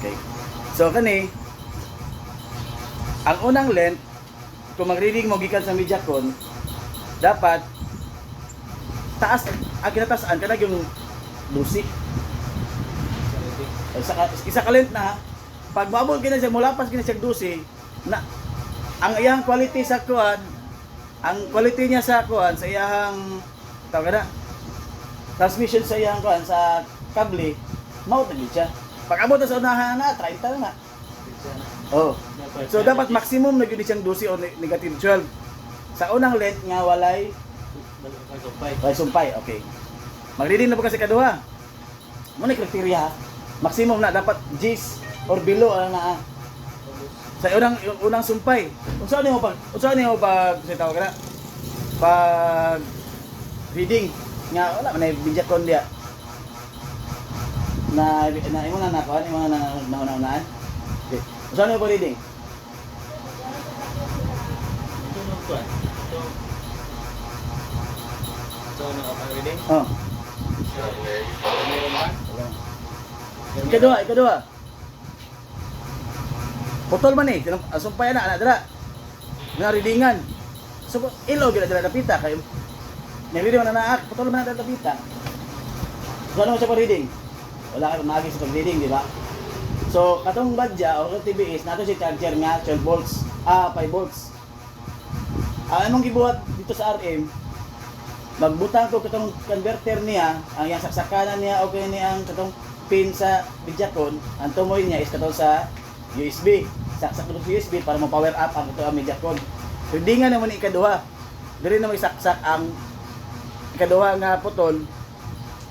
Okay. So kani ang unang length kung mag-reading mo gikan sa Mediacon dapat taas ang kinatasan kana yung lusi. Isa ka length na pag mabot kina siya mulapas kina siya dusi na ang iyang quality sa kuan ang quality niya sa kuan sa iyang tawag na transmission sa iyang kuan sa kable mao na siya pag abot na sa unahan na 30 na oh so dapat maximum na gyud siyang 12 o negative 12 sa unang length nga walay sumpay okay magreading na po kasi kaduha mo ni kriteria maximum na dapat G's or below na sa unang sumpay unsa ni mo pag sa tawag na pag reading nga wala man ay Mediacon dia na imo na nakuan imo na nauna-unaan okay unsa ni mo pag reading So, nakapag-reading? oh Meron ba? Ikadua. Putol man eh, sumpay na dira. Nga readingan. So ilo gila dira dapita kay may reading man na putol man na dapita. So ano siya pa reading? Wala kay maagi sa pag-reading, di ba? So katong badya o TBS nato si charger nga 12 volts, 5 volts. Anong gibuhat dito sa RM? Magbutang ko katong converter niya, ang yang saksakanan niya okay niya ang katong pin sa Mediacon, ang tumoy niya is katong sa USB. Saksak ko sa USB para ma-power up ang ito ang Mediacon. Readingan naman ikaduha. Diri na may saksak ang ikaduha nga putol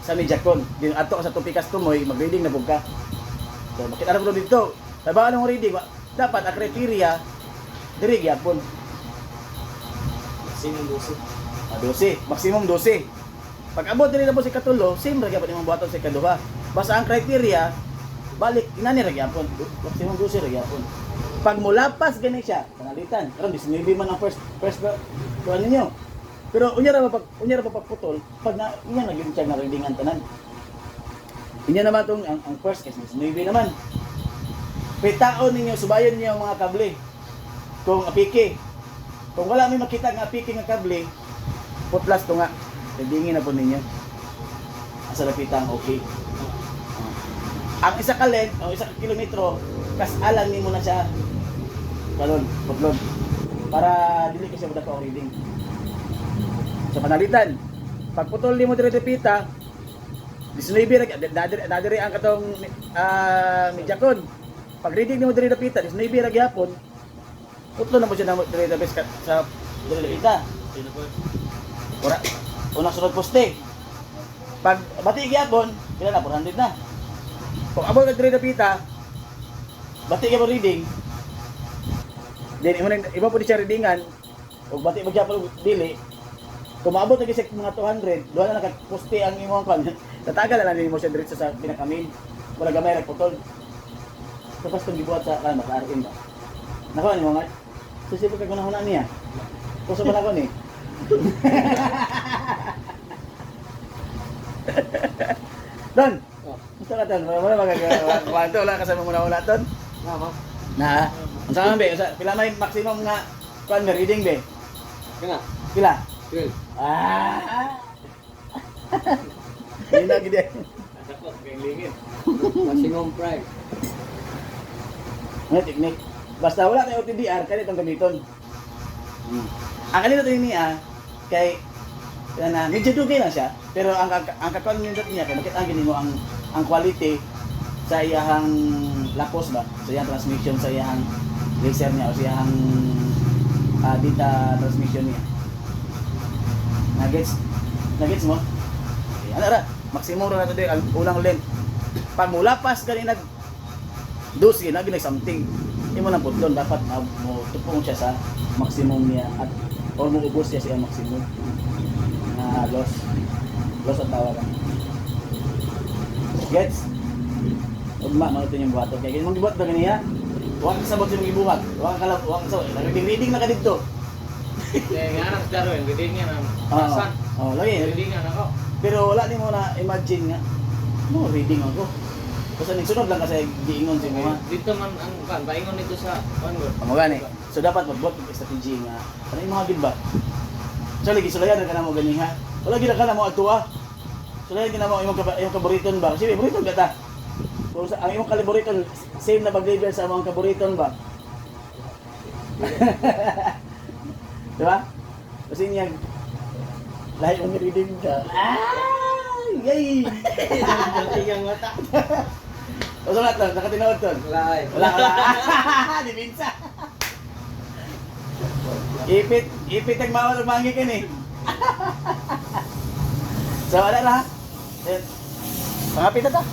sa Mediacon. Din ato sa tupikas tumoy, mag-reading na pug ka. So makita ra dito. Taba anong reading? Dapat ang criteria diri gyapon. Maximum 12, maximum 12. Pag abot diri na po si katulo, same ra gyapon imong buhaton sa ikaduha. Basta ang criteria balik inani ra gyapon. Maximum 12 ra gyapon. Pag mulapas gani siya, panalitan. Karon 19 man ang first kuan ninyo. Pero unya ra pagputol, pag na unya na gyud siya nga readingan tanan. Inya naman tong ang first case 19 naman. Pitaon ninyo, subayon niyo ang mga kable. Kung apiki. Kung wala may makita nga apiki nga kable, putlas to nga. Readingin na po ninyo. Asa lapitang okay. Ang isa ka length, o isa ka kilometro, kas alam nimo na siya. Kalon, putlon. Para dili kasi budak ka reading. Sa panalitan, pag putol nimo dire pita, 19 nadiri ang katong Mediacon. Pag reading nimo dire pita, 19 ra gyapon. Putlon na mo siya na dire bes sa dire pita. Ora, unang sunod poste. Pag bati gyapon, pila na 400 na. Kung abot ka dire pita, bati ka mo reading. Then iba po di siya readingan. Ug bati mo gyapon dili. Kung maabot na kasi mga 200, doon na nakaposte ang imong kan. Tatagal na lang mo siya diretso sa pinakamin. Wala gamay ra putol. Tapos tong gibuhat sa kan maka-RM ba. Nako ni mga sisipot ka kunahuna niya. Kusa ba nako ni? Don. Unsa ka ton? Wala magagawa. Wala ka sa muna ton. Na. Unsa man be? Pila may maximum nga kuan nga reading be? Pila? 12. Hindi na gid. Dapat galing maximum price. Ano technique? Basta wala tayo OTDR, kaya itong gamiton. Ang kanito ito niya, kay medyo dugay lang siya, pero ang kakon niya, kaya makita ang mo ang quality sa iyang lapos ba, sa iyang transmission, sa iyang laser niya, o sa iyang data transmission niya. Nagets mo? Okay, ano ra? Maximum ra nato ang ulang length. Pag mulapas kanina 12 na ginag something. Imo nang putlon dapat mo tupong siya sa maximum niya at or mo ubos siya sa maximum. Na loss ang tawagan. Gets? Ugma man ito yung buhaton. Kaya mong gibuhat ba ganiya? Huwag ka sabot yung gibuhat. Huwag ka sabot. Reading na ka dito. Nga anak daro yung reading niya ng pasan. Oo, lagi. Reading nga ako. Pero wala ni mo na imagine nga. No, reading ako. Basta nagsunod lang kasi giingon si mo ha. Dito man ang kan, paingon nito sa ano. Amo gani. So dapat magbuhat ng strategy nga. Ano yung mga gid ba? So lagi sulayan ka na mo gani ha. Wala gid ka na mo adtua. Sulayan ka na mo imong kaburiton ba? Kasi buriton ka ta. So ang imong kaliburiton same na bag-level sa among kaburiton ba? Diba? Kasi niya lahi ang reading ka. Ay! Yay! Igang mata. O sa lahat nakatinood ton. Wala. Di minsa. Ipit ang bawal umangi ka ni. So wala na ha. Pangapit na ta.